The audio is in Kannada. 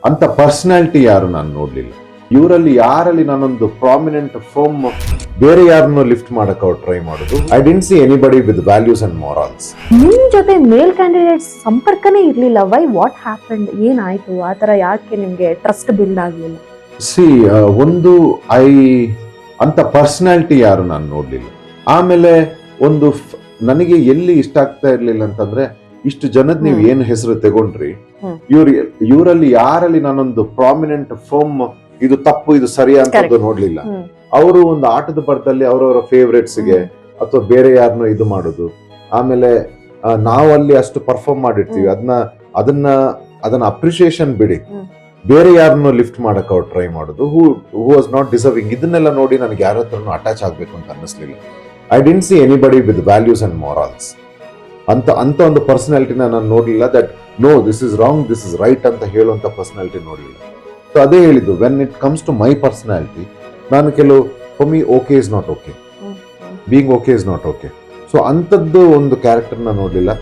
ಅಂತ ಪರ್ಸನಾಲಿಟಿ ಯಾರು ನಾನು ನೋಡ್ಲಿಲ್ಲ. ಇವರಲ್ಲಿ ಯಾರಲ್ಲಿ ನಾನೊಂದು ಪ್ರಾಮಿನೆಂಟ್ ಫರ್ಮ್ ಬೇರೆ ಯಾರನ್ನು ಲಿಫ್ಟ್ ಮಾಡಕ್ ಅವ್ರು ಟ್ರೈ ಮಾಡುದು. I didn't see anybody with values and morals. ನಿಮ್ ಜೊತೆ ಮೇಲ್ ಕ್ಯಾಂಡಿಡೇಟ್ಸ್ ಸಂಪರ್ಕನೇ ಇರ್ಲಿಲ್ಲ. Why, what happened? ಏನಾಯ್ತು? ಆತರ ಯಾಕೆ ನಿಮ್ಗೆ ಟ್ರಸ್ಟ್ ಬಿಲ್ಡ್ ಆಗ್ಲಿಲ್ಲ? ಸಿ ಒಂದು ಅಂತ ಪರ್ಸನಾಲಿಟಿ ಯಾರು ನಾನು ನೋಡ್ಲಿಲ್ಲ. ಆಮೇಲೆ ನನಗೆ ಎಲ್ಲಿ ಇಷ್ಟ ಆಗ್ತಾ ಇರ್ಲಿಲ್ಲ ಅಂತಂದ್ರೆ, ಇಷ್ಟು ಜನದ್ ನೀವು ಏನು ಹೆಸರು ತಗೊಂಡ್ರಿ, ಇವರಲ್ಲಿ ಯಾರಲ್ಲಿ ನಾನೊಂದು ಪ್ರಾಮಿನೆಂಟ್ ಫರ್ಮ್ ಇದು ತಪ್ಪು ಇದು ಸರಿ ಅಂತ ನೋಡ್ಲಿಲ್ಲ. ಅವರು ಒಂದು ಆಟದ ಪರದಲ್ಲಿ ಅವರವರ ಫೇವ್ರೇಟ್ಸ್ಗೆ ಅಥವಾ ಬೇರೆ ಯಾರನ್ನೋ ಇದು ಮಾಡುದು. ಆಮೇಲೆ ನಾವು ಅಲ್ಲಿ ಅಷ್ಟು ಪರ್ಫಾರ್ಮ್ ಮಾಡಿರ್ತೀವಿ, ಅದನ್ನ ಅಪ್ರಿಸಿಯೇಷನ್ ಬಿಡಿ, ಬೇರೆ ಯಾರನ್ನೋ ಲಿಫ್ಟ್ ಮಾಡಕ್ ಅವ್ರು ಟ್ರೈ ಮಾಡುದು, ಹೂ ವಾಸ್ ನಾಟ್ ಡಿಸರ್ವಿಂಗ್. ಇದನ್ನೆಲ್ಲ ನೋಡಿ ನನಗೆ ಯಾರ ಹತ್ರನೂ ಅಟ್ಯಾಚ್ ಆಗ್ಬೇಕು ಅಂತ ಅನ್ನಿಸ್ಲಿಲ್ಲ. I didn't see anybody with values and morals. ಅಂತ ಒಂದು ಪರ್ಸನಾಲಿಟಿನ ನಾನು ನೋಡ್ಲಿಲ್ಲ. That no, this is wrong, this is right ಅಂತ ಹೇಳುವಂತ ಪರ್ಸನಾಲಿಟಿ ನೋಡ್ಲಿಲ್ಲ. ಸೊ ಅದೇ ಹೇಳಿದ್ದು, when it comes to my personality, ನಾನು for me okay is not okay, being okay is not okay. So ಅಂಥದ್ದು ಒಂದು ಕ್ಯಾರೆಕ್ಟರ್ನ ನೋಡ್ಲಿಲ್ಲ.